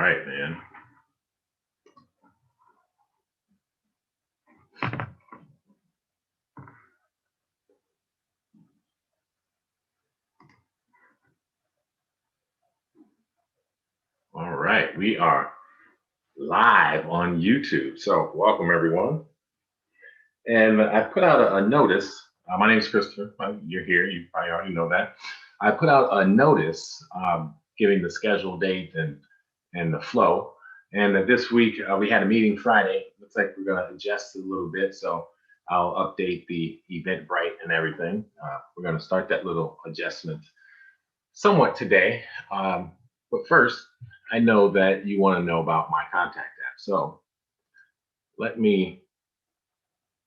right, man. All right, we are live on YouTube. So welcome everyone. And I put out a notice. My name is Christopher. You're here. You probably already know that. I put out a notice giving the scheduled date and the flow. And this week we had a meeting Friday. Looks like we're going to adjust it a little bit. So I'll update the Eventbrite and everything. We're going to start that little adjustment somewhat today. But first, I know that you want to know about my contact app. So let me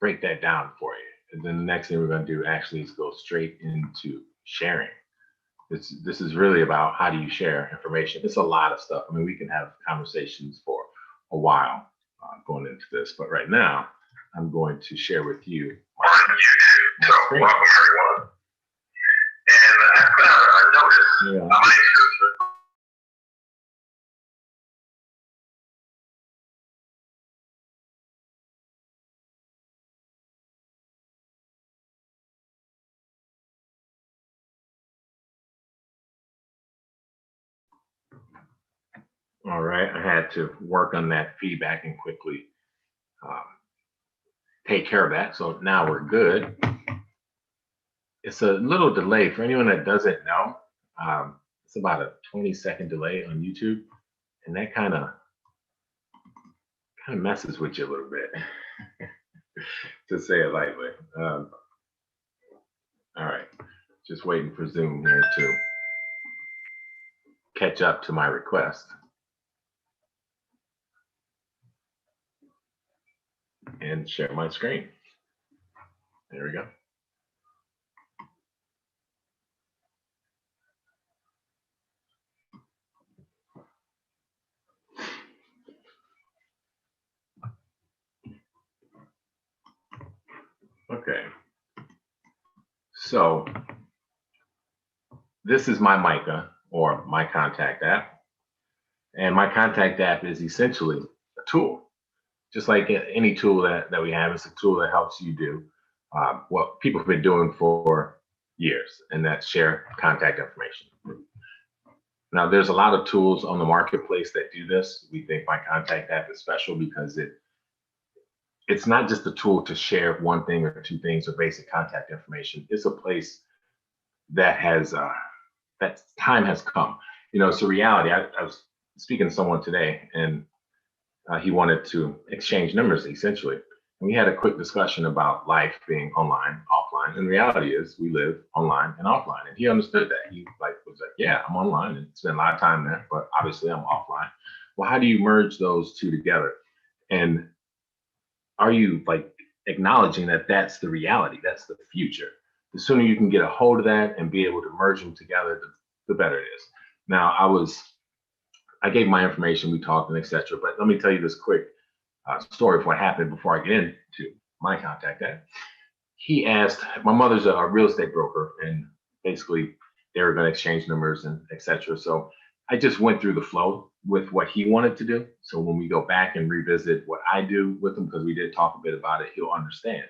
break that down for you. And then the next thing we're going to do actually is go straight into sharing. This is really about how do you share information. It's a lot of stuff. I mean, we can have conversations for a while going into this, but right now I'm going to share with you my screen. Welcome everyone. And I put out a notice. Yeah. All right, I had to work on that feedback and quickly take care of that. So now we're good. It's a little delay for anyone that doesn't know. It's about a 20-second delay on YouTube, and that kind of messes with you a little bit, to say it lightly. All right, just waiting for Zoom here to catch up to my request. And share my screen. There we go. Okay. So this is my Mica, or my contact app. And my contact app is essentially a tool. Just like any tool that we have, it's a tool that helps you do what people have been doing for years, and that's share contact information. Now, there's a lot of tools on the marketplace that do this. We think my contact app is special because it's not just a tool to share one thing or two things or basic contact information. It's a place that has that time has come. You know, it's a reality. I was speaking to someone today, and he wanted to exchange numbers essentially. And we had a quick discussion about life being online, offline. And the reality is we live online and offline. And he understood that. He was like, yeah, I'm online and spend a lot of time there, but obviously I'm offline. Well, how do you merge those two together? And are you acknowledging that that's the reality, that's the future? The sooner you can get a hold of that and be able to merge them together, the better it is. Now, I gave my information, we talked and etc. But let me tell you this quick story of what happened before I get into my contact app. He asked, my mother's a real estate broker, and basically they were going to exchange numbers and etc. So I just went through the flow with what he wanted to do. So when we go back and revisit what I do with him, because we did talk a bit about it, he'll understand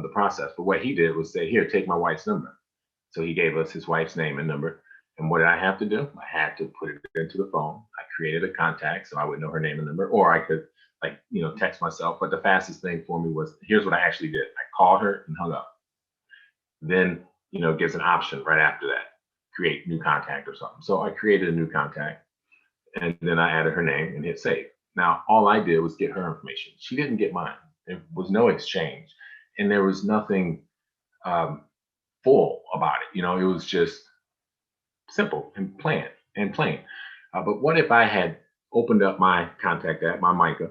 the process. But what he did was say, here, take my wife's number. So he gave us his wife's name and number. And what did I have to do? I had to put it into the phone. I created a contact so I would know her name and number, or I could text myself. But the fastest thing for me was, here's what I actually did. I called her and hung up. Then, it gives an option right after that, create new contact or something. So I created a new contact, and then I added her name and hit save. Now, all I did was get her information. She didn't get mine. There was no exchange, and there was nothing full about it. It was just simple and plain. But what if I had opened up my contact app, my Mica,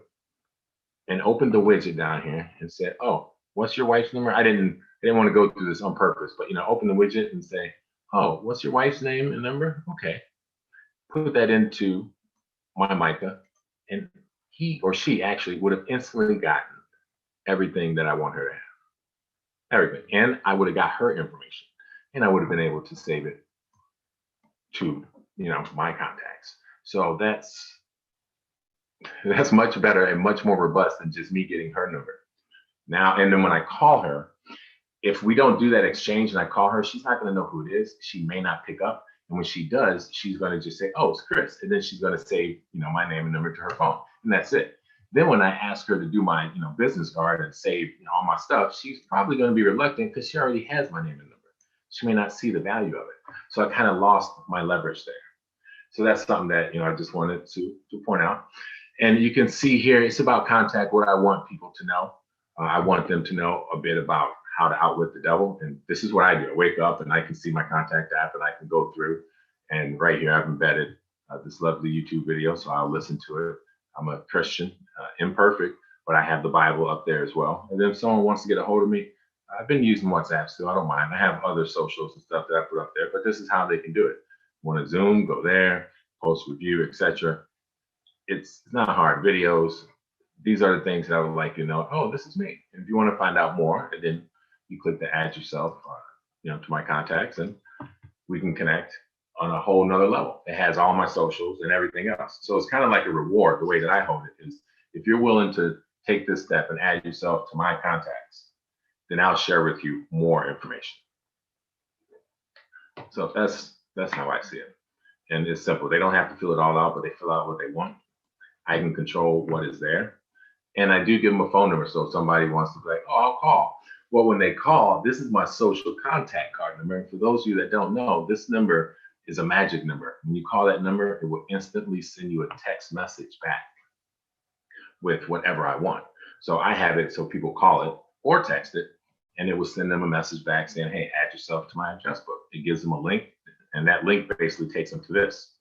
and opened the widget down here and said, oh, what's your wife's number? I didn't want to go through this on purpose, but open the widget and say, oh, what's your wife's name and number? Okay. Put that into my Mica, and he or she actually would have instantly gotten everything that I want her to have. Everything. And I would have got her information, and I would have been able to save it to my contacts. So that's That's much better and much more robust than just me getting her number. Now, and then when I call her, if we don't do that exchange and I call her, she's not going to know who it is. She may not pick up. And when she does, she's going to just say, oh, it's Chris. And then she's going to save, my name and number to her phone. And that's it. Then when I ask her to do my, business card and save all my stuff, she's probably going to be reluctant because she already has my name and number. She may not see the value of it. So I kind of lost my leverage there. So that's something that, I just wanted to point out. And you can see here, it's about contact, what I want people to know. I want them to know a bit about how to outwit the devil. And this is what I do. I wake up and I can see my contact app and I can go through. And right here, I've embedded this lovely YouTube video, so I'll listen to it. I'm a Christian, imperfect, but I have the Bible up there as well. And then if someone wants to get a hold of me, I've been using WhatsApp still. I don't mind. I have other socials and stuff that I put up there, but this is how they can do it. Want to Zoom, go there, post review, etc. It's not hard. Videos. These are the things that I would like you to know. Oh, this is me. And if you want to find out more, and then you click the add yourself, to my contacts, and we can connect on a whole nother level. It has all my socials and everything else. So it's kind of like a reward. The way that I hold it is, if you're willing to take this step and add yourself to my contacts, then I'll share with you more information. So that's how I see it. And it's simple. They don't have to fill it all out, but they fill out what they want. I can control what is there. And I do give them a phone number. So if somebody wants to be like, oh, I'll call. Well, when they call, this is my social contact card number. And for those of you that don't know, this number is a magic number. When you call that number, it will instantly send you a text message back with whatever I want. So I have it so people call it or text it, and it will send them a message back saying, hey, add yourself to my address book. It gives them a link, and that link basically takes them to this,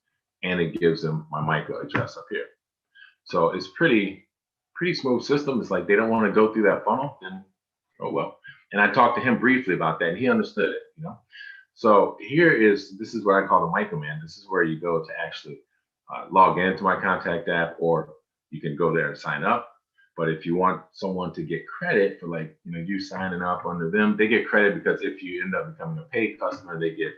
and it gives them my MICA address up here. So it's pretty smooth system. It's like they don't want to go through that funnel, then oh well. And I talked to him briefly about that, and he understood it, So this is what I call the MICA man. This is where you go to actually log into my contact app, or you can go there and sign up. But if you want someone to get credit for you signing up under them, they get credit because if you end up becoming a paid customer, they get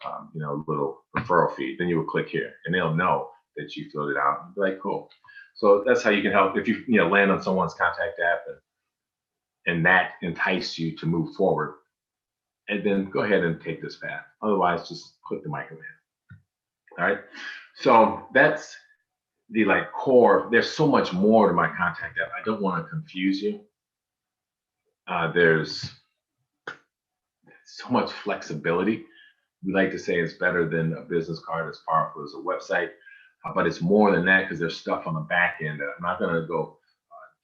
a little referral fee. Then you will click here, and they'll know that you filled it out. And be like, cool. So that's how you can help if you land on someone's contact app and that enticed you to move forward. And then go ahead and take this path. Otherwise, just click the MICA man. All right. So that's the core. There's so much more to my contact app. I don't want to confuse you. There's so much flexibility. We like to say it's better than a business card, as powerful as a website, but it's more than that because there's stuff on the back end that I'm not going to go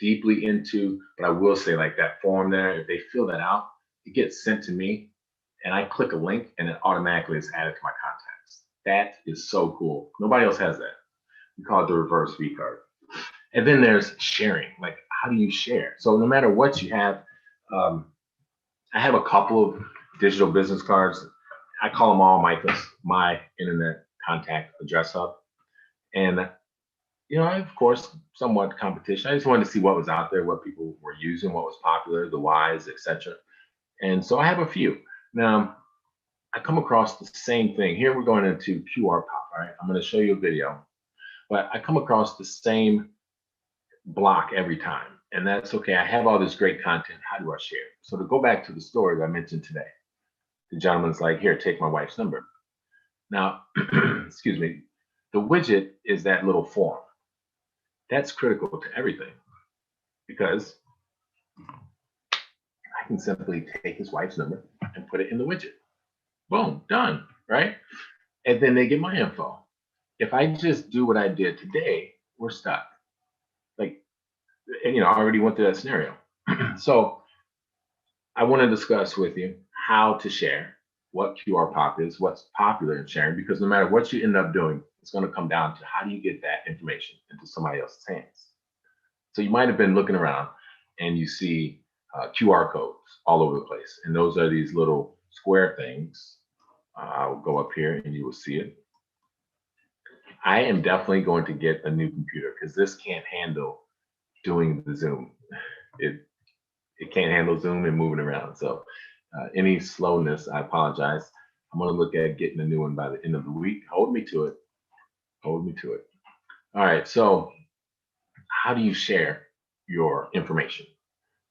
deeply into, but I will say that form there, if they fill that out, it gets sent to me and I click a link and it automatically is added to my contacts. That is so cool. Nobody else has that. We call it the reverse V card. And then there's sharing. How do you share? So no matter what you have, I have a couple of digital business cards. I call them all MICAs, my internet contact address hub. And of course, somewhat competition. I just wanted to see what was out there, what people were using, what was popular, the whys, etc. And so I have a few. Now, I come across the same thing. Here we're going into QR Pop, all right? I'm going to show you a video, but I come across the same block every time. And that's okay. I have all this great content. How do I share? So to go back to the story that I mentioned today, the gentleman's like, here, take my wife's number. Now, excuse me, the widget is that little form. That's critical to everything because I can simply take his wife's number and put it in the widget. Boom, done, right? And then they get my info. If I just do what I did today, we're stuck. And I already went through that scenario. So I want to discuss with you how to share, what QR Pop is, what's popular in sharing, because no matter what you end up doing, it's going to come down to how do you get that information into somebody else's hands. So you might have been looking around and you see QR codes all over the place. And those are these little square things. I'll go up here and you will see it. I am definitely going to get a new computer because this can't handle doing the Zoom. It can't handle Zoom and moving around. So any slowness, I apologize. I'm going to look at getting a new one by the end of the week. Hold me to it. Hold me to it. All right. So how do you share your information?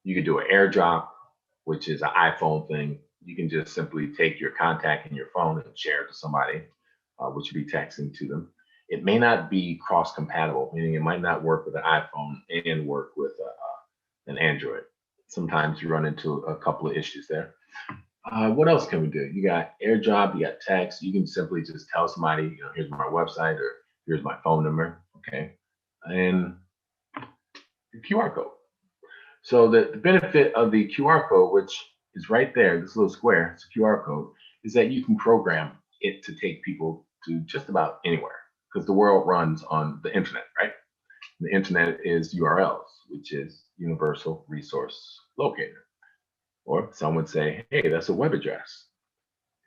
You could do an airdrop, which is an iPhone thing. You can just simply take your contact in your phone and share it to somebody, which would be texting to them. It may not be cross compatible, meaning it might not work with an iPhone and work with an Android. Sometimes you run into a couple of issues there. What else can we do? You got AirDrop, you got text. You can simply just tell somebody, here's my website or here's my phone number, okay, and the QR code. So the benefit of the QR code, which is right there, this little square, it's a QR code, is that you can program it to take people to just about anywhere because the world runs on the internet, right? The internet is URLs, which is Universal Resource Locator. Or some would say, hey, that's a web address.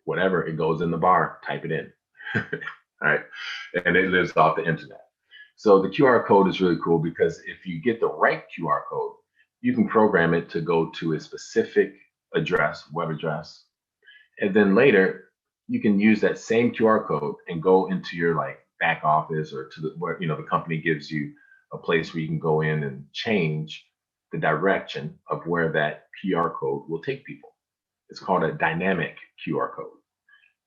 Whatever, it goes in the bar, type it in. All right. And it lives off the internet. So the QR code is really cool because if you get the right QR code, you can program it to go to a specific address, web address. And then later, you can use that same QR code and go into your like back office or to where the company gives you a place where you can go in and change the direction of where that QR code will take people. It's called a dynamic QR code.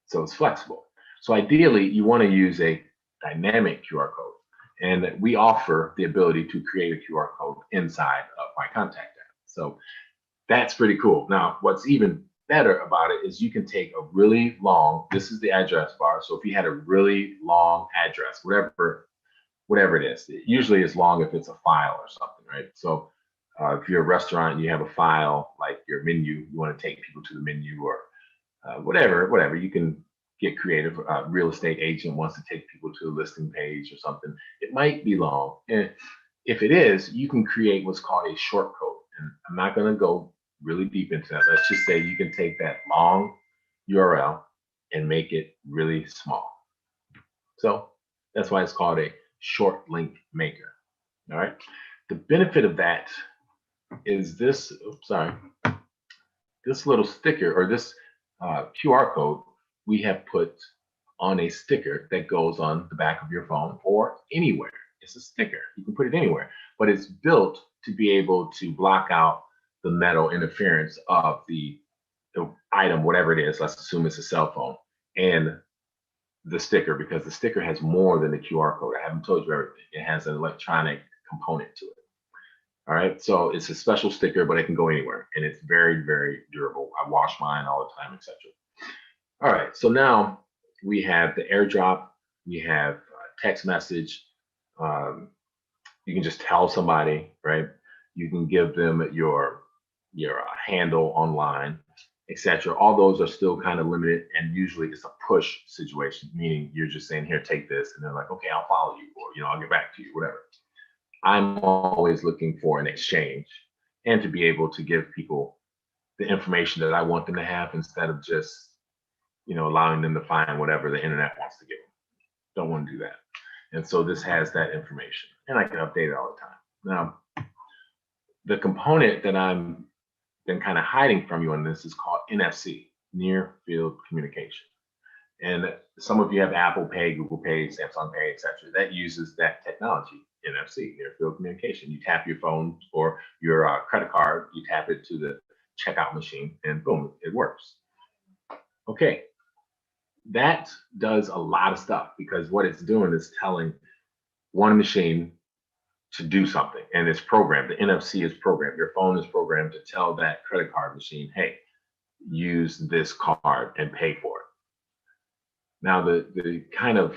So it's flexible. So ideally, you want to use a dynamic QR code. And we offer the ability to create a QR code inside of my contact app. So that's pretty cool. Now, what's even better about it is you can take a really long, this is the address bar. So if you had a really long address, whatever it is, it usually is long if it's a file or something, right? So if you're a restaurant and you have a file like your menu, you want to take people to the menu or whatever, you can get creative. Real estate agent wants to take people to a listing page or something. It might be long. And if it is, you can create what's called a short code. And I'm not going to go really deep into that. Let's just say you can take that long URL and make it really small. So that's why it's called a short link maker. All right. The benefit of that is this little sticker or this QR code we have put on a sticker that goes on the back of your phone or anywhere. It's a sticker. You can put it anywhere, but it's built to be able to block out the metal interference of the item, whatever it is. Let's assume it's a cell phone and the sticker, because the sticker has more than the QR code. I haven't told you everything. It has an electronic component to it. All right, so it's a special sticker, but it can go anywhere, and it's very, very durable. I wash mine all the time, etc. All right, so now we have the AirDrop, we have text message. You can just tell somebody, right? You can give them your handle online, etc. All those are still kind of limited, and usually it's a push situation, meaning you're just saying, here, take this, and they're like, okay, I'll follow you, or I'll get back to you, whatever. I'm always looking for an exchange and to be able to give people the information that I want them to have instead of just, allowing them to find whatever the internet wants to give them. Don't want to do that. And so this has that information, and I can update it all the time. Now, the component that I'm been kind of hiding from you on this is called NFC, Near Field Communication. And some of you have Apple Pay, Google Pay, Samsung Pay, etc. That uses that technology, NFC, Near Field Communication. You tap your phone or your credit card, you tap it to the checkout machine, and boom, it works. Okay, that does a lot of stuff because what it's doing is telling one machine to do something, and it's programmed. The NFC is programmed. Your phone is programmed to tell that credit card machine, hey, use this card and pay for it. Now, the kind of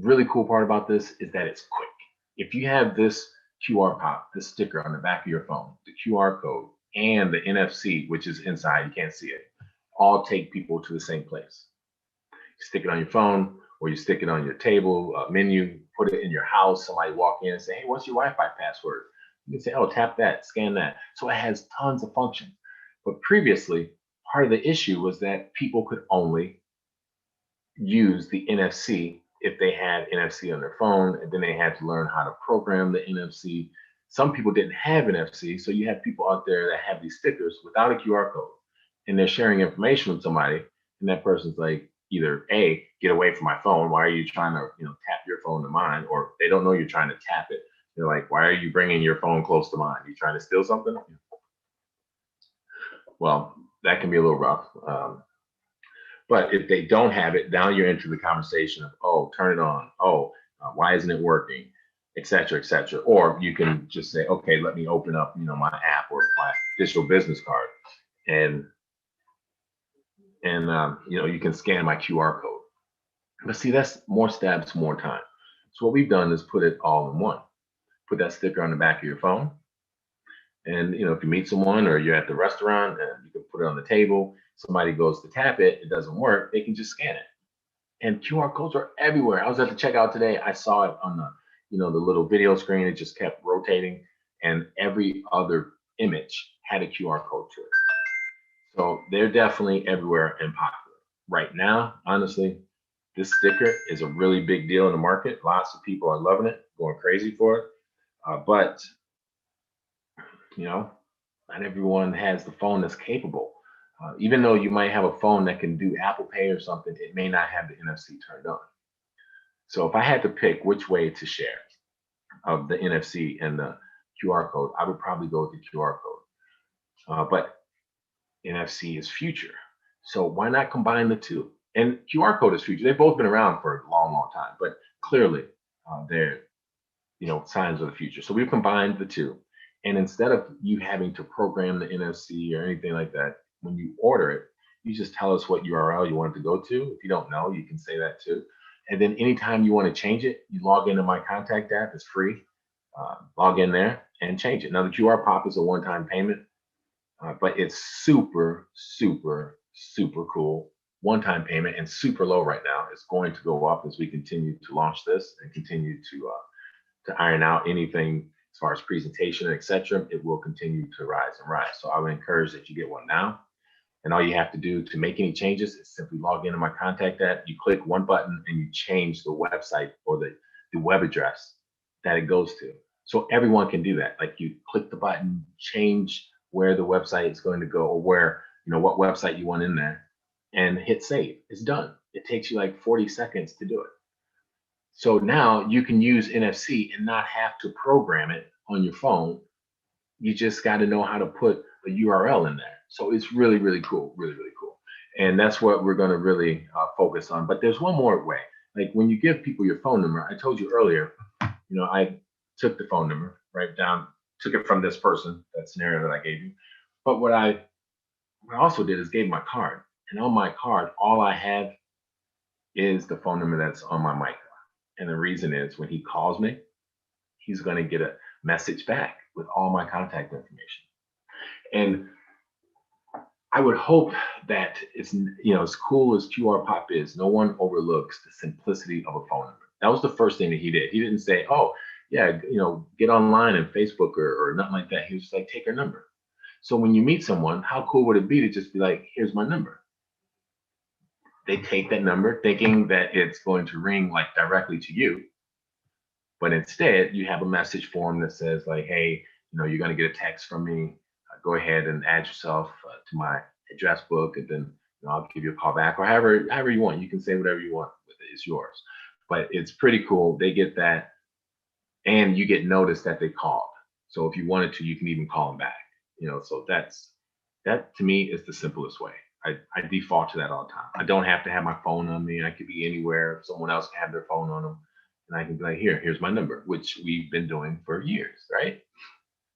really cool part about this is that it's quick. If you have this QR code, this sticker on the back of your phone, the QR code, and the NFC, which is inside, you can't see it, all take people to the same place. You stick it on your phone, or you stick it on your table, menu, put it in your house. Somebody walk in and say, hey, what's your Wi-Fi password? You can say, oh, tap that, scan that. So it has tons of functions. But previously, part of the issue was that people could only use the NFC if they had NFC on their phone, and then they had to learn how to program the NFC. Some people didn't have NFC, so you have people out there that have these stickers without a QR code, and they're sharing information with somebody, and that person's like, either A, get away from my phone. Why are you trying to tap your phone to mine? Or they don't know you're trying to tap it. They're like, why are you bringing your phone close to mine? You trying to steal something? Well, that can be a little rough. But if they don't have it, now you're into the conversation of, oh, turn it on. Oh, why isn't it working? Et cetera, et cetera. Or you can just say, okay, let me open up, my app or my digital business card, and you can scan my QR code. But see, that's more steps, more time. So what we've done is put it all in one. Put that sticker on the back of your phone, and if you meet someone or you're at the restaurant, and you can put it on the table. Somebody goes to tap it, it doesn't work. They can just scan it. And QR codes are everywhere. I was at the checkout today. I saw it on the little video screen. It just kept rotating, and every other image had a QR code to it. So they're definitely everywhere and popular. Right now, honestly, this sticker is a really big deal in the market. Lots of people are loving it, going crazy for it. But not everyone has the phone that's capable. Even though you might have a phone that can do Apple Pay or something, it may not have the NFC turned on. So if I had to pick which way to share of the NFC and the QR code, I would probably go with the QR code. But NFC is future. So why not combine the two? And QR code is future. They've both been around for a long, long time, but clearly they're signs of the future. So we've combined the two. And instead of you having to program the NFC or anything like that, when you order it, you just tell us what URL you want it to go to. If you don't know, you can say that too. And then anytime you want to change it, you log into my contact app. It's free. Log in there and change it. Now the QR pop is a one-time payment, but it's super, super, super cool. One-time payment and super low right now. It's going to go up as we continue to launch this and continue to iron out anything as far as presentation, etc. It will continue to rise and rise. So I would encourage that you get one now. And all you have to do to make any changes is simply log into my contact app. You click one button and you change the website or the web address that it goes to. So everyone can do that. Like you click the button, change where the website is going to go, or where, what website you want in there, and hit save. It's done. It takes you like 40 seconds to do it. So now you can use NFC and not have to program it on your phone. You just got to know how to put a URL in there. So it's really, really cool, really, really cool. And that's what we're going to really focus on. But there's one more way. Like when you give people your phone number, I told you earlier, I took the phone number, right down, took it from this person, that scenario that I gave you. But what I also did is gave my card. And on my card, all I have is the phone number that's on my mic. And the reason is when he calls me, he's going to get a message back with all my contact information. And I would hope that it's, as cool as QR Pop is, no one overlooks the simplicity of a phone number. That was the first thing that he did. He didn't say, oh, yeah, get online and Facebook or nothing like that. He was just like, take her number. So when you meet someone, how cool would it be to just be like, here's my number? They take that number thinking that it's going to ring like directly to you. But instead, you have a message form that says like, hey, you're going to get a text from me. Go ahead and add yourself to my address book, and then I'll give you a call back, or however you want. You can say whatever you want with it. It's yours. But it's pretty cool. They get that, and you get notice that they called. So if you wanted to, you can even call them back. So that to me is the simplest way. I default to that all the time. I don't have to have my phone on me. I could be anywhere. Someone else can have their phone on them, and I can be like, here's my number, which we've been doing for years, right?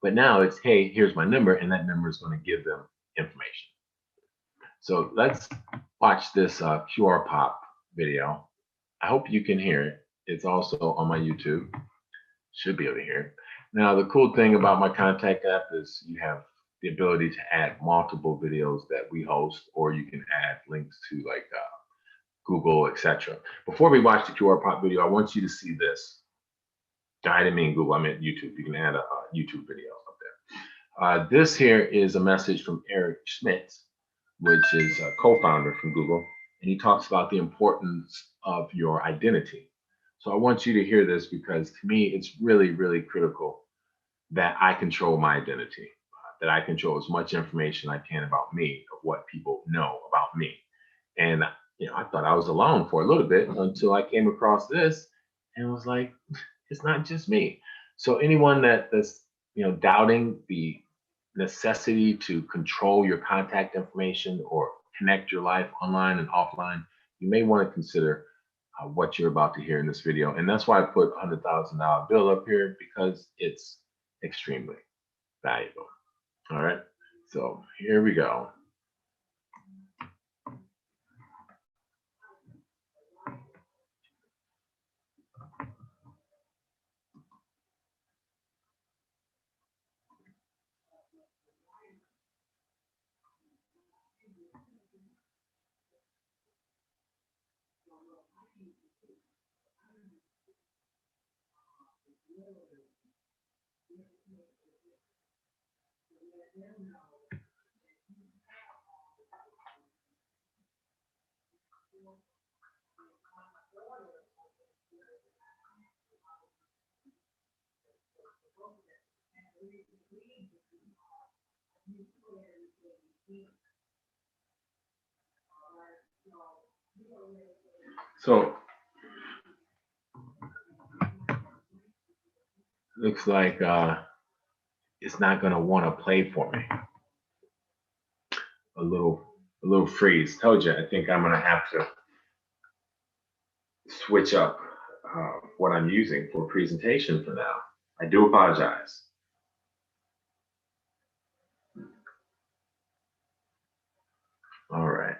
But now it's, hey, here's my number, and that number is going to give them information. So let's watch this QR Pop video. I hope you can hear it. It's also on my YouTube. Should be able to hear it. Now, the cool thing about my contact app is you have the ability to add multiple videos that we host, or you can add links to like Google, etc. Before we watch the QR Pop video, I want you to see this. I didn't mean Google, I meant YouTube. You can add a YouTube video up there. This here is a message from Eric Schmidt, which is a co-founder from Google, and he talks about the importance of your identity. So I want you to hear this because to me, it's really, really critical that I control my identity, that I control as much information I can about me, of what people know about me. And I thought I was alone for a little bit until I came across this and was like, it's not just me. So anyone that's doubting the necessity to control your contact information or connect your life online and offline, you may want to consider what you're about to hear in this video. And that's why I put $100,000 bill up here, because it's extremely valuable. All right, so here we go. So looks like it's not going to want to play for me. A little freeze. Told you, I think I'm going to have to switch up what I'm using for presentation for now. I do apologize. All right.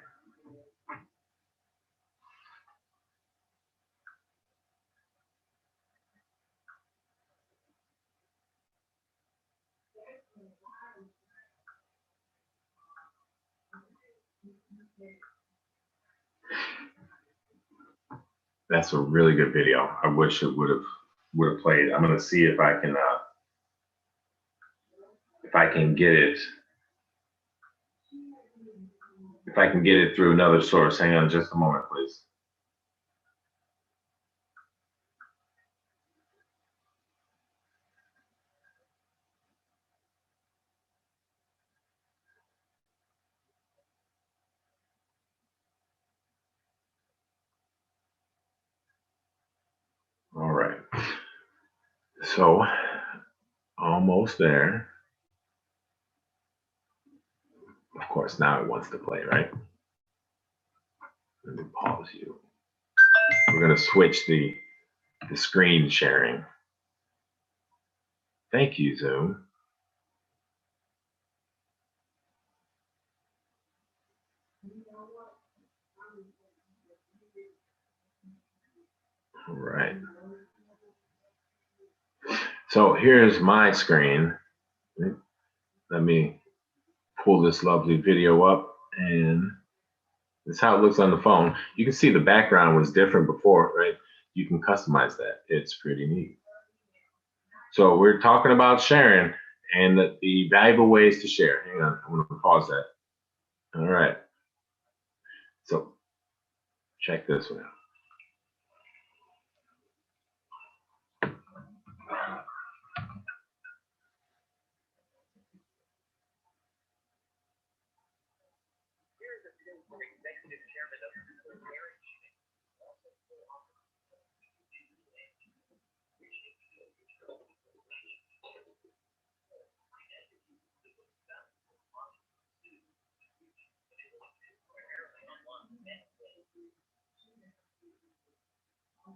That's a really good video. I wish it would have played. I'm going to see if I can get it. If I can get it through another source. Hang on just a moment, please. All right. So almost there. Of course, now it wants to play, right? Let me pause you. We're going to switch the screen sharing. Thank you, Zoom. All right. So here's my screen. Let me pull this lovely video up, and this is how it looks on the phone. You can see the background was different before, right? You can customize that. It's pretty neat. So we're talking about sharing and the valuable ways to share. Hang on, I'm going to pause that. All right. So check this one out.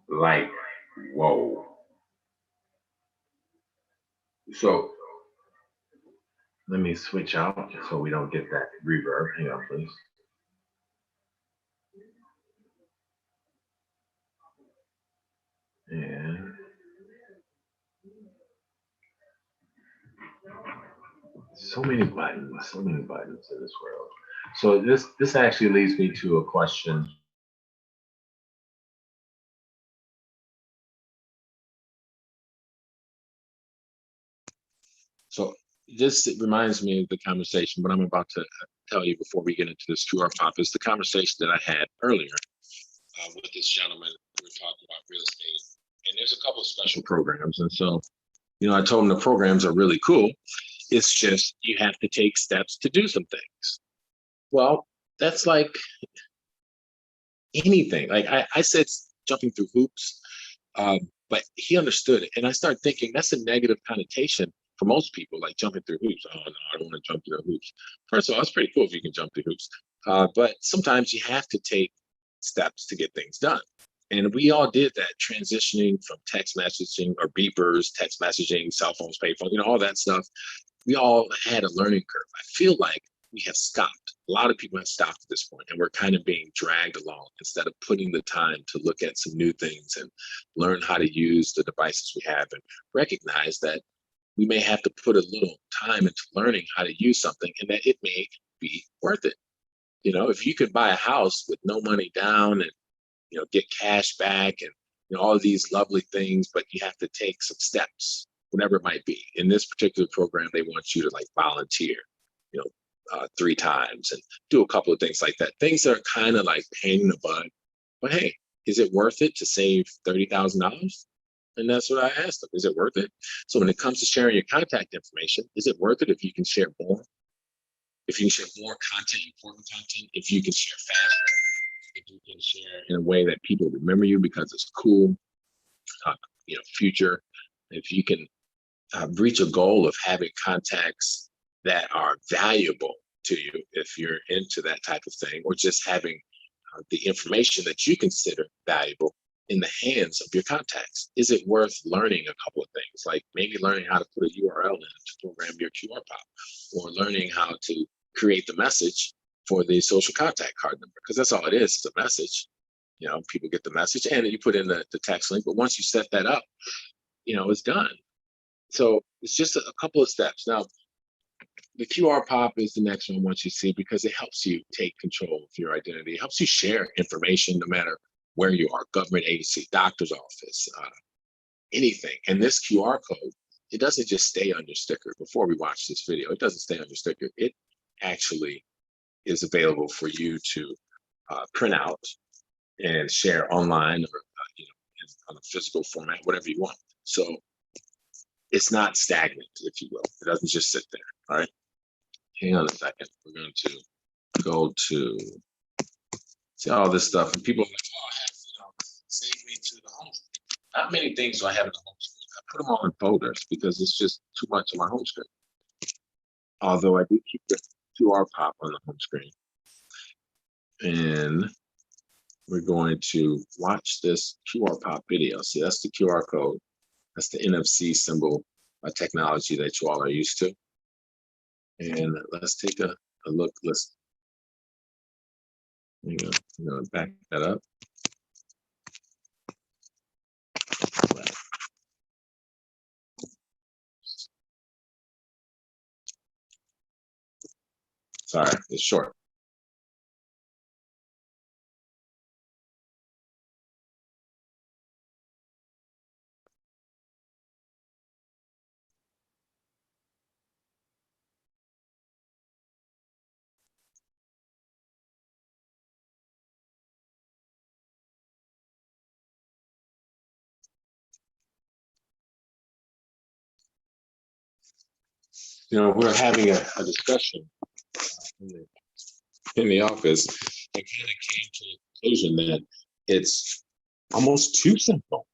Like, whoa. So let me switch out so we don't get that reverb. Hang on, please. And so many buttons in this world. So this actually leads me to a question. So this reminds me of the conversation, what I'm about to tell you before we get into this true or false is the conversation that I had earlier with this gentleman. We were talking about real estate, and there's a couple of special programs. And so, I told him the programs are really cool. It's just you have to take steps to do some things. Well, that's like anything. Like I said, jumping through hoops. But he understood it. And I started thinking that's a negative connotation for most people, like jumping through hoops. Oh, no, I don't want to jump through hoops. First of all, it's pretty cool if you can jump through hoops. But sometimes you have to take steps to get things done. And we all did that, transitioning from text messaging or beepers, text messaging, cell phones, payphones, all that stuff. We all had a learning curve. I feel like we have stopped. A lot of people have stopped at this point, and we're kind of being dragged along instead of putting the time to look at some new things and learn how to use the devices we have and recognize that we may have to put a little time into learning how to use something and that it may be worth it. If you could buy a house with no money down and get cash back and all of these lovely things, but you have to take some steps, whatever it might be. In this particular program, they want you to like volunteer, 3 times and do a couple of things like that. Things that are kind of like pain in the butt, but hey, is it worth it to save $30,000? And that's what I asked them. Is it worth it? So when it comes to sharing your contact information, is it worth it if you can share more? If you can share more content, important content, if you can share faster, if you can share in a way that people remember you because it's cool, future, if you can reach a goal of having contacts that are valuable to you, if you're into that type of thing, or just having the information that you consider valuable in the hands of your contacts. Is it worth learning a couple of things, like maybe learning how to put a URL in to program your QR pop, or learning how to create the message for the social contact card number? Because that's all it is, it's a message. People get the message and you put in the text link, but once you set that up, it's done. So it's just a couple of steps. Now, the QR pop is the next one once you see, because it helps you take control of your identity. It helps you share information no matter where you are, government agency, doctor's office, anything. And this QR code, it doesn't just stay on your sticker. Before we watch this video, it doesn't stay on your sticker. It actually is available for you to print out and share online or on a physical format, whatever you want. So it's not stagnant, if you will. It doesn't just sit there. All right. Hang on a second. We're going to go to see all this stuff. And people are like, oh, I have, save me to the home screen. Not many things do I have in the home screen. I put them all in folders because it's just too much on my home screen. Although I do keep the QR pop on the home screen. And we're going to watch this QR pop video. See, that's the QR code. That's the NFC symbol technology that you all are used to. And let's take a look. I'm gonna back that up. Sorry, it's short. We're having a discussion in the office and kind of came to the conclusion that it's almost too simple,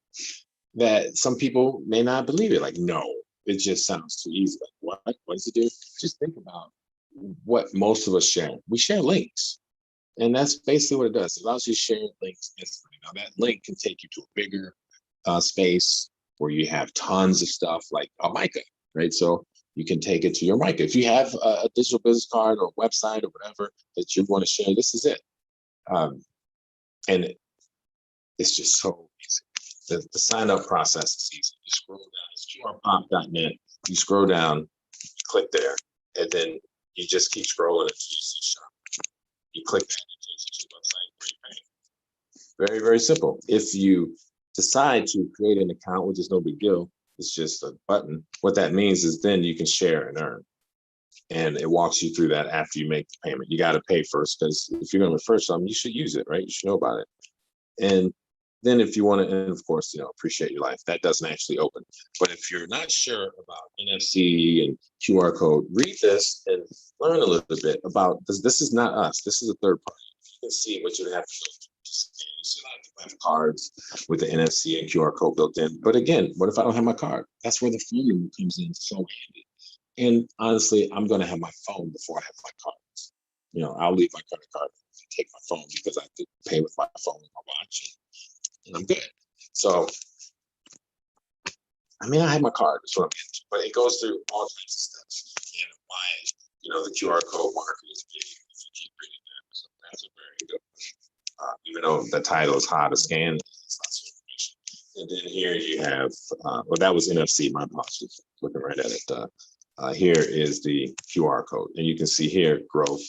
that some people may not believe it. Like, no, it just sounds too easy. Like, what does it do? Just think about what most of us share. We share links. And that's basically what it does. It allows you to share links instantly. Now, that link can take you to a bigger space where you have tons of stuff like a Mica, right? So you can take it to your Mica. If you have a digital business card or a website or whatever that you want to share, this is it. And it's just so easy. The sign-up process is easy. You scroll down. It's qrpop.net. You scroll down, you click there, and then you just keep scrolling until you see shop. You click that, it takes you to the website where you pay. Very, very simple. If you decide to create an account, which is no big deal, it's just a button. What that means is then you can share and earn. And it walks you through that after you make the payment. You got to pay first, because if you're going to refer something, you should use it, right? You should know about it. And then if you want to, and of course, appreciate your life, that doesn't actually open. But if you're not sure about NFC and QR code, read this and learn a little bit about this. This is not us. This is a third party. You can see what you have to just scan. You see a lot of people have cards with the NFC and QR code built in. But again, what if I don't have my card? That's where the phone number comes in so handy. And honestly, I'm going to have my phone before I have my cards. I'll leave my credit card and take my phone because I could pay with my phone and my watch, and I'm good. So, I have my card, that's what I'm into, but it goes through all kinds of steps. And why, the QR code marker is big if you keep reading that. So that's a very good one. Even though the title is how to scan, it's lots of information. And then here you have, that was NFC, my apologies, looking right at it. Here is the QR code, and you can see here growth.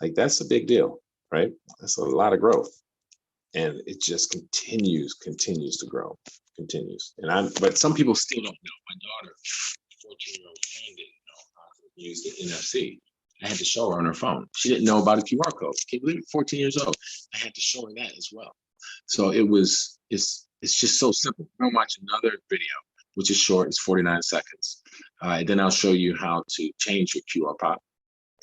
Like, that's a big deal, right? That's a lot of growth, and it just continues to grow, continues. But some people still don't know. My daughter, 14-year-old, didn't know how to use the NFC. I had to show her on her phone. She didn't know about a QR code. Can you believe it? 14 years old. I had to show her that as well. So it's just so simple. I'm gonna watch another video, which is short. It's 49 seconds. Then I'll show you how to change your QR pop,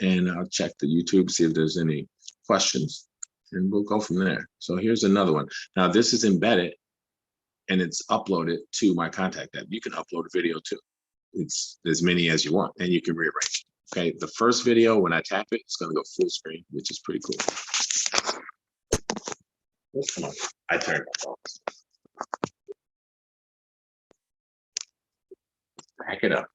and I'll check the YouTube, see if there's any questions, and we'll go from there. So here's another one. Now this is embedded and it's uploaded to my contact app. You can upload a video too. It's as many as you want, and you can rearrange. Okay, the first video, when I tap it, it's gonna go full screen, which is pretty cool. Oh, come on, I turned my phone. Back it up.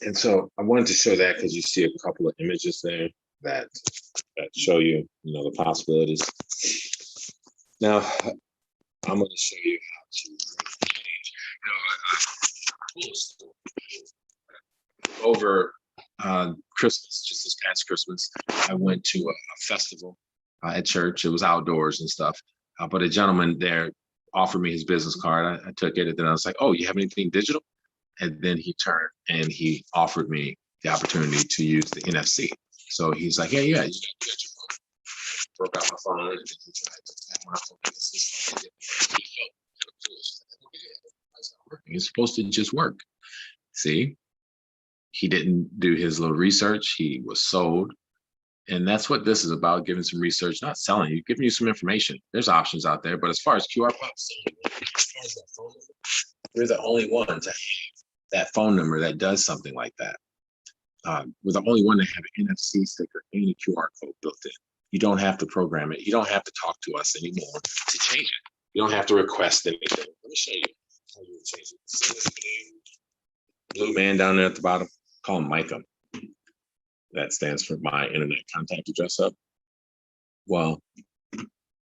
And so I wanted to show that because you see a couple of images there that show you, the possibilities. Now, I'm going to show you how to change. Over Christmas, just this past Christmas, I went to a festival at church. It was outdoors and stuff. But a gentleman there offered me his business card. I took it, and then I was like, "Oh, you have anything digital?" And then he turned and he offered me the opportunity to use the NFC. So he's like, yeah, you got your phone. Broke out my phone and he tried to tap my phone. It's supposed to just work. See, he didn't do his little research. He was sold. And that's what this is about, giving some research, not selling you, giving you some information. There's options out there. But as far as QR pops, we're the only one to have that phone number that does something like that. We're the only one to have an NFC sticker and a QR code built in. You don't have to program it. You don't have to talk to us anymore to change it. You don't have to request anything. Let me show you how you would change it. See this blue man down there at the bottom? Call him Micah. That stands for my internet contact address up. Well,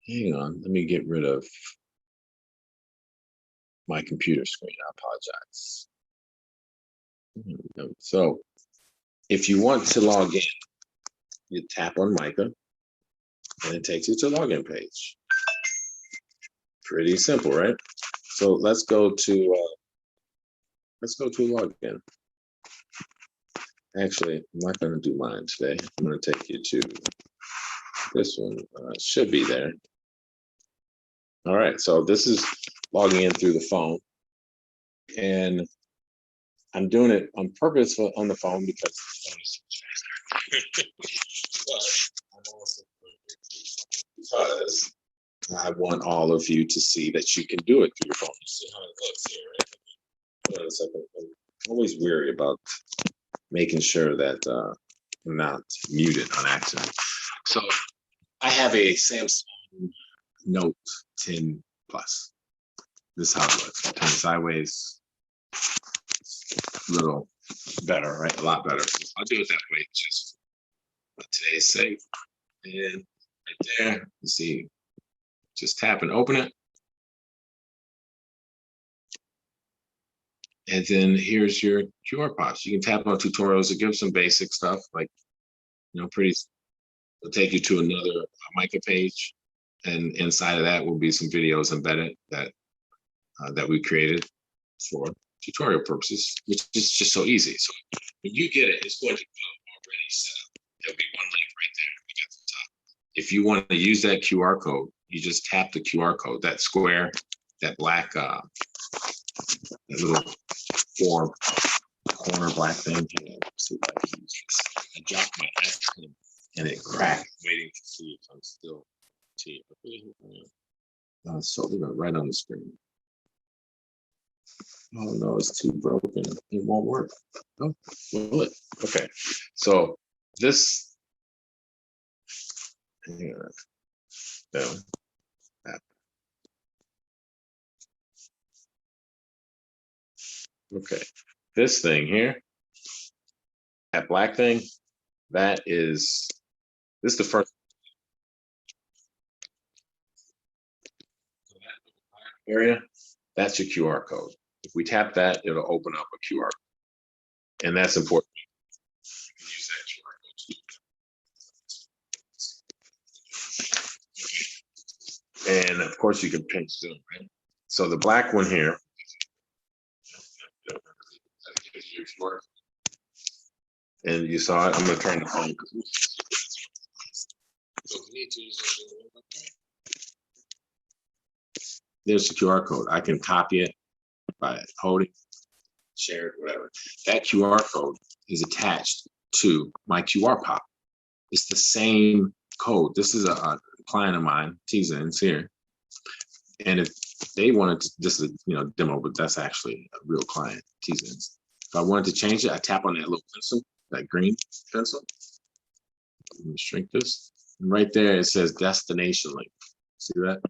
hang on. Let me get rid of my computer screen. I apologize. So if you want to log in, you tap on Micah and it takes you to the login page. Pretty simple, right? So let's go to login. Actually, I'm not going to do mine today. I'm going to take you to this one. Should be there. All right, so this is logging in through the phone, and I'm doing it on purpose on the phone because the phone is so faster. But I'm also because I want all of you to see that you can do it through your phone. You see how it looks here, right? It's like I'm always weary about making sure that I'm not muted on accident. So I have a Samsung Note 10 Plus. This is how it looks. Turn sideways. A little better, right? A lot better. I'll do it that way just for today's sake. And right there, you see, just tap and open it. And then here's your QR pops. You can tap on tutorials. It gives some basic stuff like, pretty, it'll take you to another Mica page. And inside of that will be some videos embedded that we created for tutorial purposes, which is just so easy. So when you get it, it's going to go already set up. There'll be one link right there at the top. If you want to use that QR code, you just tap the QR code, that square, that black, that little four corner black thing. Let's see if I can use this. I dropped my axe and it cracked, waiting to see if I'm still seeing it. So we're gonna write on the screen. Oh no, it's too broken. It won't work. Oh, will it? Okay. So this. Okay. This thing here, that black thing, this is the first area. That's your QR code. If we tap that, it'll open up a QR code. And that's important. You can use that QR code. And of course, you can pinch zoom, right? So the black one here, and you saw it. I'm going to turn the phone. There's the QR code. I can copy it by holding, share it, whatever. That QR code is attached to my QR pop. It's the same code. This is a client of mine, T-Zens here. And if they wanted to, this is demo, but that's actually a real client, T-Zens. If I wanted to change it, I tap on that little pencil, that green pencil. Let me shrink this. And right there, it says destination link. See that?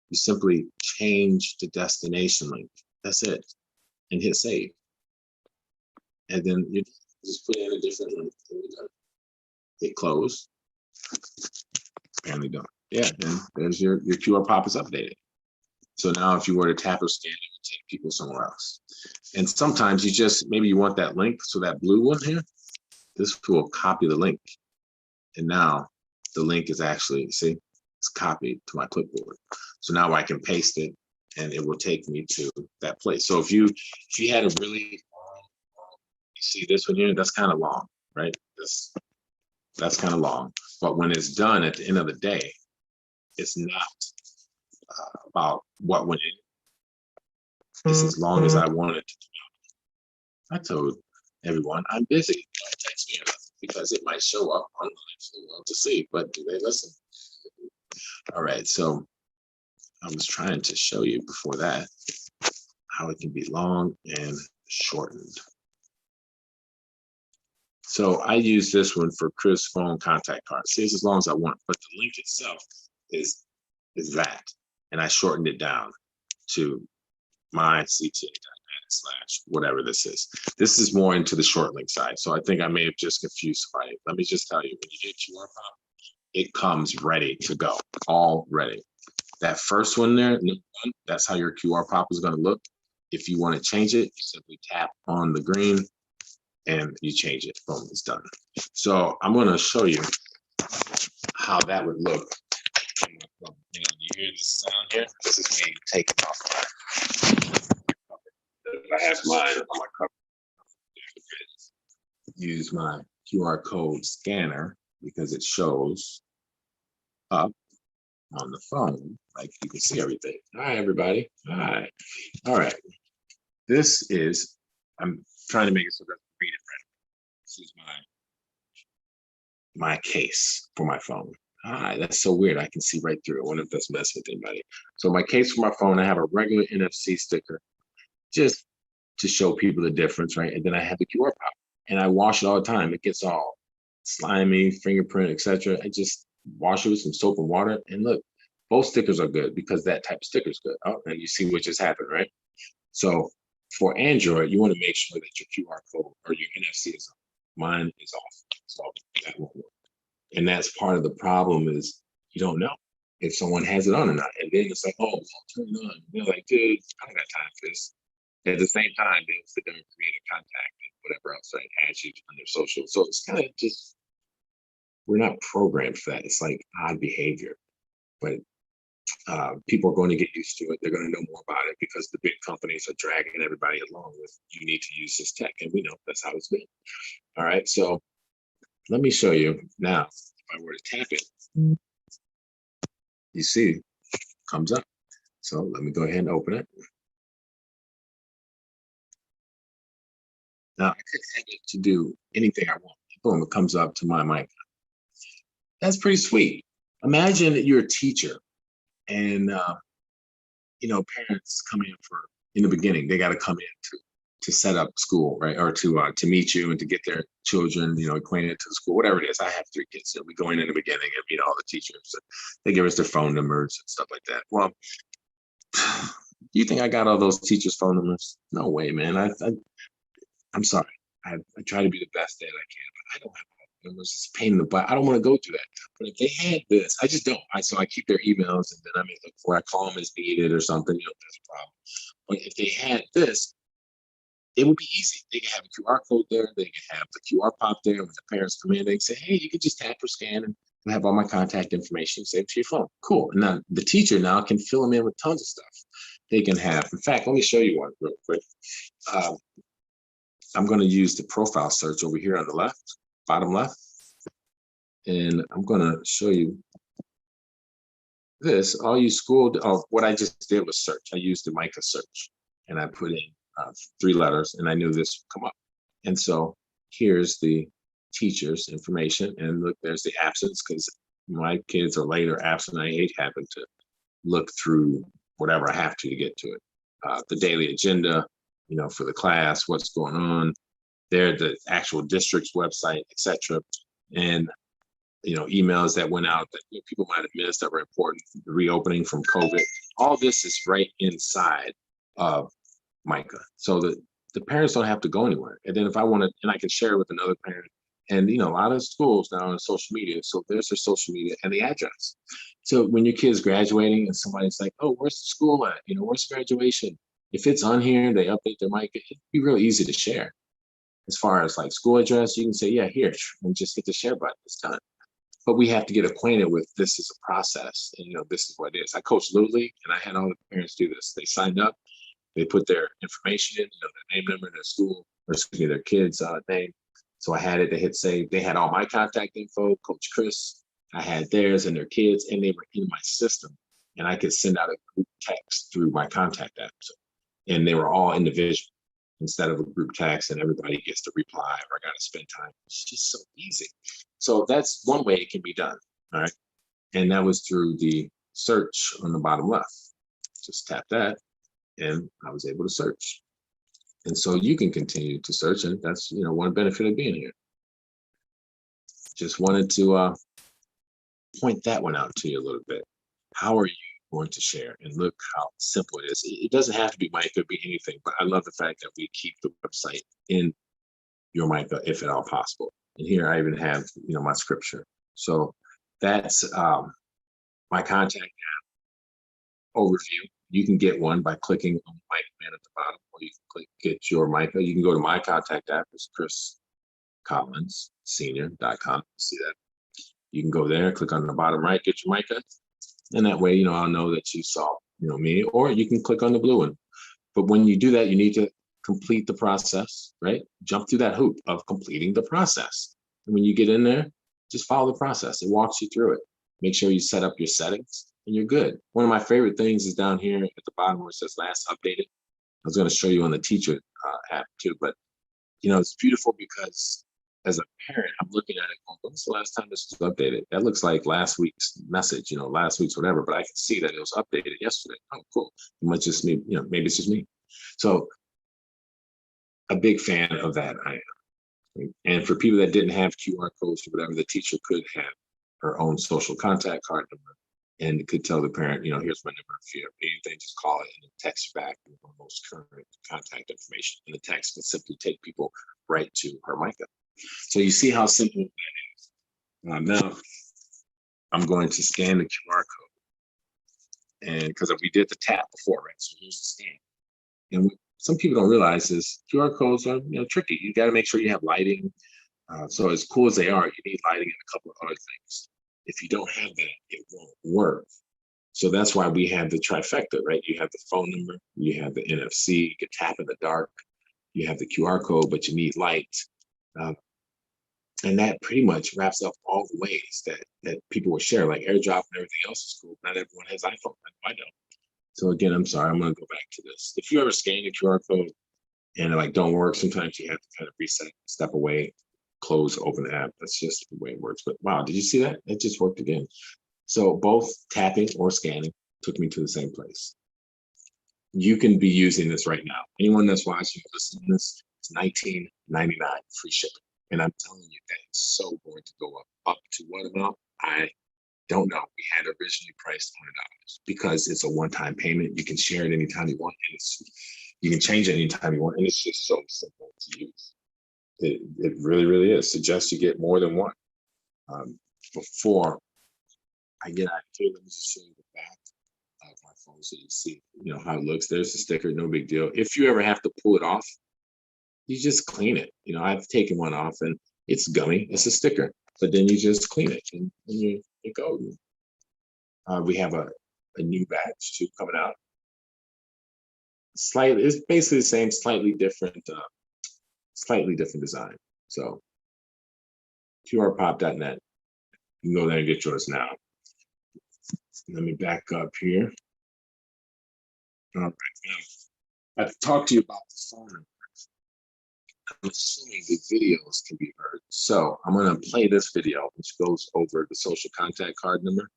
You simply change the destination link. That's it. And hit save. And then you just put in a different link. Hit close. Apparently done. Yeah, and there's your QR pop is updated. So now if you were to tap or scan, it would take people somewhere else. And sometimes maybe you want that link. So that blue one here, this will copy the link. And now the link is actually, see, it's copied to my clipboard. So now I can paste it and it will take me to that place. So if you had a really long, you see this one here, that's kind of long, right? That's kind of long. But when it's done at the end of the day, it's not about what went in. It's as long as I want it to do. I told everyone I'm busy. Don't text me enough because it might show up online for the world to see, but do they listen? All right, so I was trying to show you before that how it can be long and shortened. So I use this one for Chris' phone contact card. See, it's as long as I want, but the link itself is that. And I shortened it down to mycta.net/whatever this is. This is more into the short link side. So I think I may have just confused somebody. Let me just tell you, when you get QR pop, it comes ready to go, all ready. That first one there, that's how your QR pop is going to look. If you want to change it, you simply tap on the green and you change it. Boom, it's done. So I'm going to show you how that would look. You hear this sound here? This is me taking off I have mine on my cover. Use my QR code scanner because it shows up on the phone, like you can see everything. Hi, everybody. Hi. All right. I'm trying to make it so that I can read it right. This is my case for my phone. Hi, that's so weird. I can see right through it. I wonder if that's messing with anybody. So my case for my phone, I have a regular NFC sticker just to show people the difference, right? And then I have the QR pop and I wash it all the time. It gets all slimy, fingerprint, etc. I just wash it with some soap and water. And look, both stickers are good because that type of sticker is good. Oh, and you see what just happened, right? So for Android, you want to make sure that your QR code or your NFC is on. Mine is off, so that won't work. And that's part of the problem is you don't know if someone has it on or not. And then it's like, oh, I'll turn it on. And they're like, dude, I don't got time for this. At the same time, they'll sit there and create a contact and whatever else, right? Add you on their social. So it's kind of just, we're not programmed for that. It's like odd behavior, but people are going to get used to it. They're going to know more about it because the big companies are dragging everybody along with, you need to use this tech. And we know that's how it's been. All right. So let me show you now. If I were to tap it, you see, it comes up. So let me go ahead and open it. Now I could have it to do anything I want. Boom, it comes up to my mic. That's pretty sweet. Imagine that you're a teacher and parents come in in the beginning, they got to come in to set up school, right? Or to meet you and to get their children, acquainted to the school, whatever it is. I have 3 kids. So we go in the beginning and meet all the teachers. They give us their phone numbers and stuff like that. Well, you think I got all those teachers' phone numbers? No way, man. I'm sorry. I try to be the best at I can, but I don't have numbers. It's a pain in the butt. I don't want to go through that. But if they had this, I just don't. So I keep their emails, and then I may look for, I call them as needed or something. That's a problem. But if they had this, it would be easy. They can have a QR code there. They can have the QR pop there. When the parents come in, they can say, hey, you can just tap or scan and have all my contact information saved to your phone. Cool. And now the teacher now can fill them in with tons of stuff. They can have, in fact, let me show you one real quick. I'm going to use the profile search over here on the left, bottom left. And I'm going to show you this. All you what I just did was search. I used the Micah search and I put in 3 letters and I knew this would come up. And so here's the teacher's information. And look, there's the absence because my kids are late or absent. I hate having to look through whatever I have to get to it. The daily agenda, for the class, what's going on there, the actual district's website, etc. And emails that went out that people might have missed that were important, the reopening from COVID. All this is right inside of Micah, so that the parents don't have to go anywhere. And then if I want to, and I can share it with another parent. And a lot of schools now on social media, so there's their social media and the address. So when your kid's graduating and somebody's like, "Oh, where's the school at? Where's graduation?" If it's on here, they update their Micah. It'd be real easy to share. As far as like school address, you can say, "Yeah, here," and just hit the share button. It's done. But we have to get acquainted with this is a process, and this is what it is. I coached Little League, and I had all the parents do this. They signed up, they put their information in, their name, number, their school, or excuse me, their kid's name. So I had it. They hit save. They had all my contact info, Coach Chris. I had theirs and their kids, and they were in my system, and I could send out a group text through my contact app. And they were all individual instead of a group text, and everybody gets to reply or I got to spend time. It's just so easy. So that's one way it can be done. All right. And that was through the search on the bottom left. Just tap that and I was able to search. And so you can continue to search, and that's one benefit of being here. Just wanted to point that one out to you a little bit. How are you going to share? And look how simple it is. It doesn't have to be Micah, it could be anything, but I love the fact that we keep the website in your Micah if at all possible. And here I even have my scripture. So that's my contact app overview. You can get one by clicking on Micah Man at the bottom, or you can get your Micah. You can go to my contact app. It's chriscollinssenior.com. See that? You can go there, click on the bottom right, get your Micah. And that way, I'll know that you saw, me, or you can click on the blue one. But when you do that, you need to complete the process, right? Jump through that hoop of completing the process. And when you get in there, just follow the process. It walks you through it. Make sure you set up your settings and you're good. One of my favorite things is down here at the bottom where it says last updated. I was going to show you on the teacher app too, but it's beautiful because as a parent, I'm looking at it going, when's the last time this was updated? That looks like last week's message, last week's whatever, but I can see that it was updated yesterday. Oh, cool. It might just me, maybe it's just me. So a big fan of that I am. And for people that didn't have QR codes or whatever, the teacher could have her own social contact card number and could tell the parent, here's my number. If you have anything, just call it and then text back with the most current contact information. And the text can simply take people right to her Micah. So you see how simple that is. Now I'm going to scan the QR code, and because we did the tap before, right? So here's the scan. And some people don't realize is QR codes are tricky. You got to make sure you have lighting. So as cool as they are, you need lighting and a couple of other things. If you don't have that, it won't work. So that's why we have the trifecta, right? You have the phone number, you have the NFC, you can tap in the dark, you have the QR code, but you need light. Um, and that pretty much wraps up all the ways that people will share, like AirDrop and everything else is cool. Not everyone has iPhone. I know. So again, I'm sorry, I'm gonna go back to this. If you ever scan your QR code and it like don't work, sometimes you have to kind of reset, step away, close, open the app. That's just the way it works. But wow, did you see that? It just worked again. So both tapping or scanning took me to the same place. You can be using this right now. Anyone that's watching, listening to this, it's $19.99 free shipping. And I'm telling you, that is so going to go up to what amount? I don't know. We had originally priced $100 because it's a one-time payment. You can share it anytime you want, and you can change it anytime you want, and it's just so simple to use. It really, really is. Suggest you get more than one. Before I get out here, let me just show you the back of my phone so you see, how it looks. There's the sticker, no big deal. If you ever have to pull it off, you just clean it. I've taken one off and it's gummy. It's a sticker, but then you just clean it and you go. We have a new batch too coming out. It's basically the same, slightly different design. So qrpop.net. You can go there and get yours now. Let me back up here. All right, now I've talked to you about the phone. I'm assuming the videos can be heard. So I'm going to play this video, which goes over the social contact card number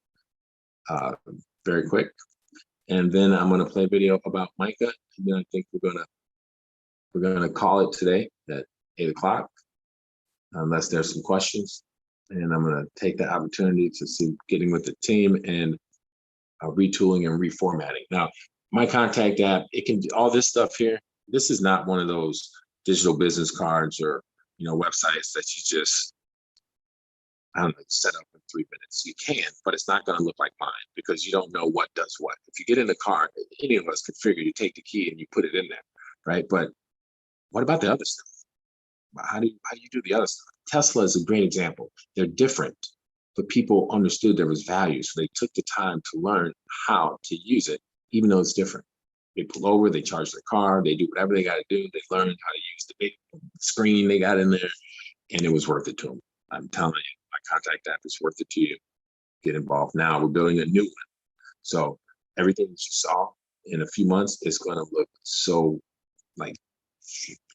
very quick. And then I'm going to play a video about Micah. And then I think we're going to call it today at 8 o'clock, unless there's some questions. And I'm going to take the opportunity to see getting with the team and retooling and reformatting. Now, my contact app, it can do all this stuff here. This is not one of those digital business cards or websites that you just set up in 3 minutes. You can, but it's not going to look like mine because you don't know what does what. If you get in the car, any of us could figure you take the key and you put it in there, right? But what about the other stuff? How do you do the other stuff? Tesla is a great example. They're different, but people understood there was value, so they took the time to learn how to use it, even though it's different. They pull over, they charge their car, they do whatever they got to do. They learned how to use the big screen they got in there, and it was worth it to them. I'm telling you, my contact app is worth it to you. Get involved now. We're building a new one. So everything that you saw in a few months is going to look so like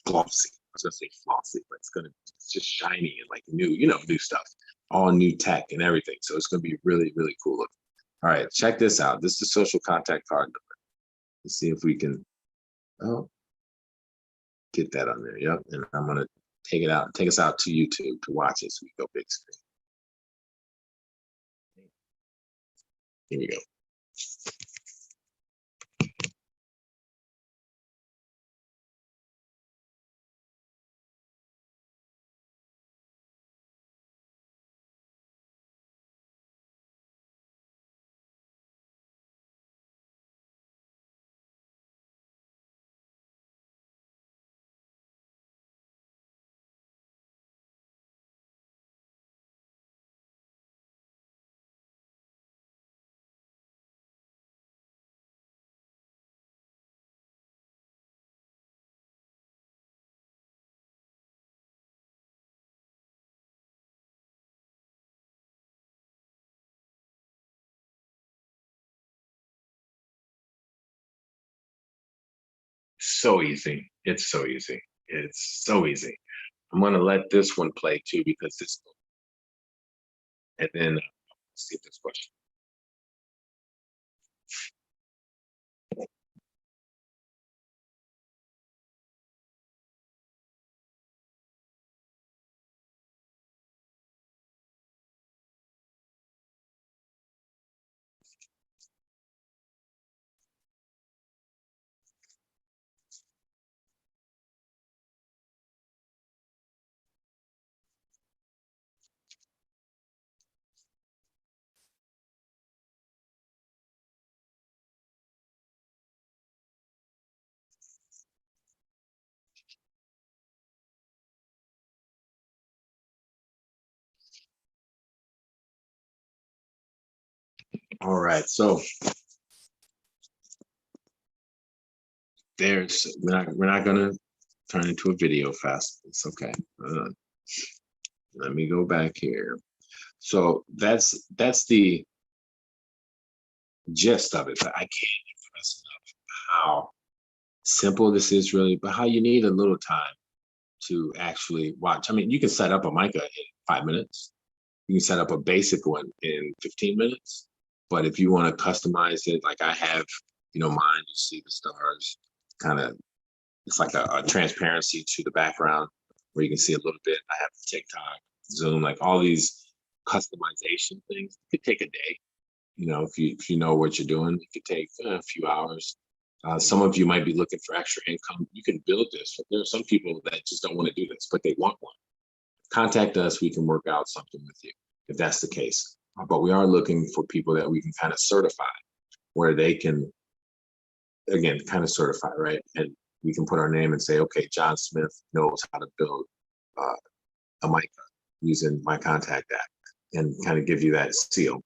glossy. I was going to say flossy, but it's just shiny and like new, new stuff, all new tech and everything. So it's going to be really, really cool looking. All right, check this out. This is the social contact card number. Let's see if we can get that on there. Yep. And I'm going to take us out to YouTube to watch it so we go big screen. Here we go. So easy. It's so easy. It's so easy. I'm going to let this one play too because and then see if there's question. All right, so we're not gonna turn into a video fest. It's okay. Let me go back here. So that's the gist of it. But I can't impress enough how simple this is really, but how you need a little time to actually watch. I mean, you can set up a mica in 5 minutes. You can set up a basic one in 15 minutes. But if you want to customize it, like I have, mine, you see the stars kind of, it's like a transparency to the background where you can see a little bit. I have TikTok, Zoom, like all these customization things. It could take a day. If you know what you're doing, it could take a few hours. Some of you might be looking for extra income. You can build this. There are some people that just don't want to do this, but they want one. Contact us. We can work out something with you if that's the case. But we are looking for people that we can kind of certify, where they can, again, kind of certify, right? And we can put our name and say, okay, John Smith knows how to build a mica using my contact app, and kind of give you that seal.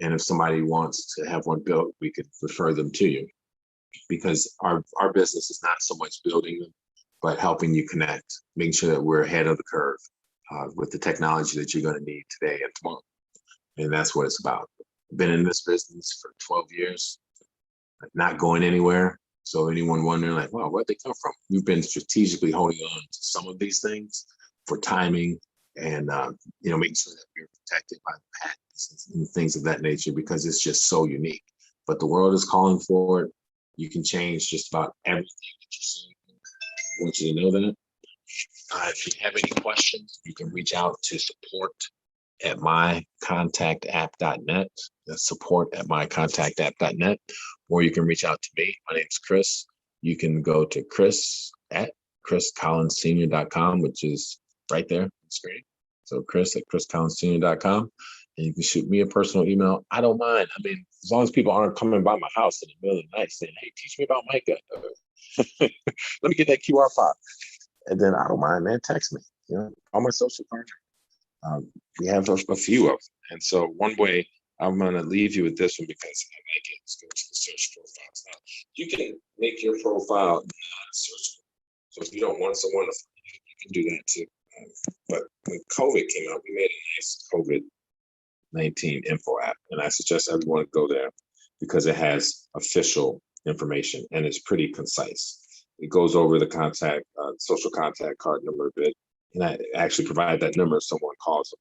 And if somebody wants to have one built, we could refer them to you, because our business is not so much building them, but helping you connect, making sure that we're ahead of the curve with the technology that you're going to need today and tomorrow. And that's what it's about. Been in this business for 12 years, not going anywhere. So anyone wondering, like, wow, where'd they come from? We've been strategically holding on to some of these things for timing and making sure that we're protected by patents and things of that nature, because it's just so unique. But the world is calling for it. You can change just about everything that you see. I want you to know that. If you have any questions, you can reach out to support@mycontactapp.net. That's support@mycontactapp.net. Or you can reach out to me. My name's Chris. You can go to chris@chriscollinssenior.com, which is right there on the screen. So chris@chriscollinssenior.com. And you can shoot me a personal email. I don't mind. I mean, as long as people aren't coming by my house in the middle of the night saying, hey, teach me about mica. Let me get that QR pop. And then I don't mind, man. Text me. All my social cards. We have a few of them. And so one way I'm going to leave you with this one, because I like it. Let's go to the search profiles. Now, you can make your profile non-searchable. So if you don't want someone to find you, you can do that too. But when COVID came out, we made a nice COVID-19 info app. And I suggest everyone go there because it has official information and it's pretty concise. It goes over the social contact card number a bit. And I actually provide that number if someone calls,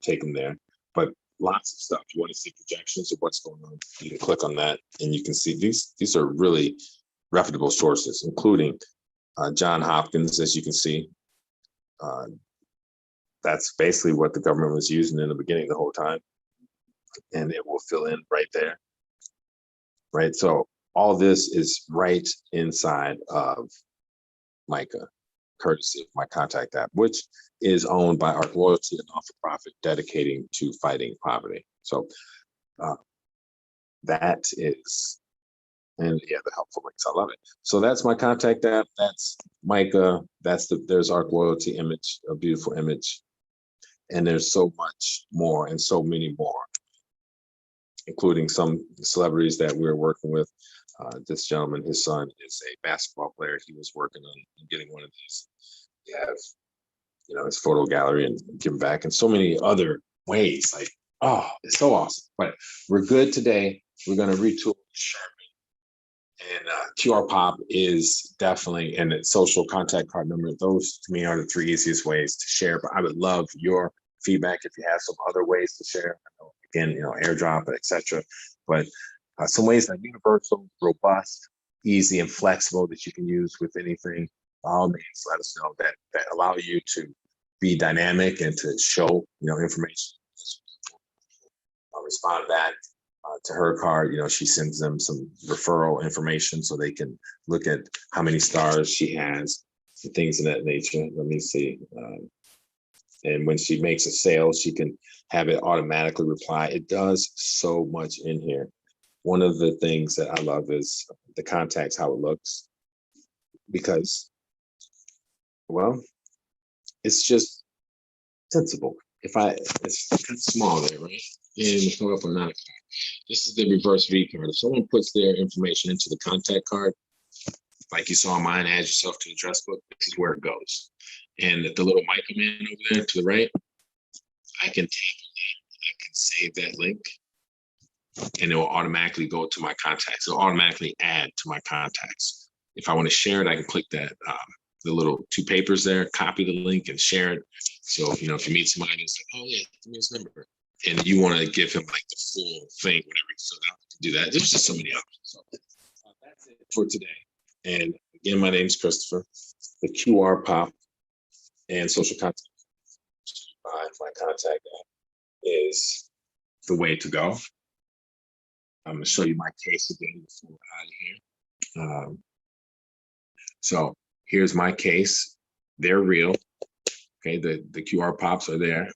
take them there. But lots of stuff. You want to see projections of what's going on, you can click on that and you can see these are really reputable sources, including John Hopkins, as you can see. That's basically what the government was using in the beginning the whole time. And it will fill in right there. Right. So all this is right inside of mica, courtesy of my contact app, which is owned by Arc Loyalty, a not-for-profit dedicating to fighting poverty. So that is, and yeah, the helpful links. I love it. So that's my contact app. That's mica. There's Arc Loyalty image, a beautiful image. And there's so much more and so many more, including some celebrities that we're working with. This gentleman, his son is a basketball player. He was working on getting one of these. We have, his photo gallery and give back, and so many other ways. Like, oh, it's so awesome. But we're good today. We're going to retool Sherman. And QR Pop is definitely, and the social contact card number. Those to me are the three easiest ways to share. But I would love your feedback if you have some other ways to share. Again, Airdrop, etc. But some ways that are universal, robust, easy, and flexible that you can use with anything. By all means, let us know that allow you to be dynamic and to show information. I'll respond back to her card. She sends them some referral information so they can look at how many stars she has and things of that nature. Let me see. And when she makes a sale, she can have it automatically reply. It does so much in here. One of the things that I love is the contacts, how it looks, because, well, it's just sensible. it's kind of small there, right? And hold up on that. This is the reverse V card. If someone puts their information into the contact card, like you saw mine, add yourself to the address book, this is where it goes. And the little mic command over there to the right, I can tap on that, I can save that link, and it will automatically go to my contacts. It'll automatically add to my contacts. If I want to share it, I can click that, the little two papers there, copy the link and share it. So, if you meet somebody and it's like, oh yeah, give me his number. And you want to give him like the full thing, whatever, so that you can do that. There's just so many options. So that's it for today. And again, my name is Christopher. The QR pop and social contact by my contact app is the way to go. I'm going to show you my case again before we're out of here. So here's my case. They're real. Okay, the QR pops are there.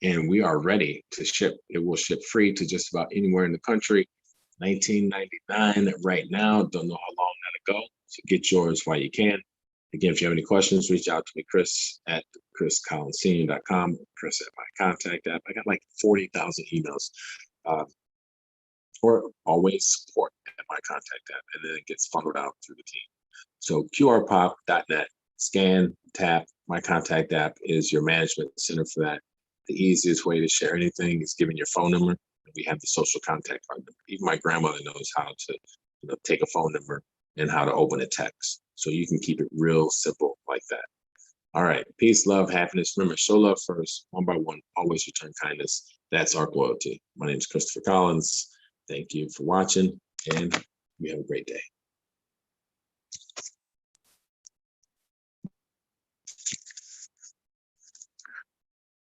And we are ready to ship. It will ship free to just about anywhere in the country. $19.99 right now. Don't know how long that'll go. So get yours while you can. Again, if you have any questions, reach out to me, Chris at chriscollinsenior.com, Chris at my contact app. I got like 40,000 emails. Or always support at my contact app, and then it gets funneled out through the team. So qrpop.net, scan, tap, my contact app is your management center for that. The easiest way to share anything is giving your phone number. We have the social contact card number. Even my grandmother knows how to take a phone number and how to open a text. So you can keep it real simple like that. All right, peace, love, happiness. Remember, show love first, one by one, always return kindness. That's our loyalty. My name is Christopher Collins. Thank you for watching, and you have a great day.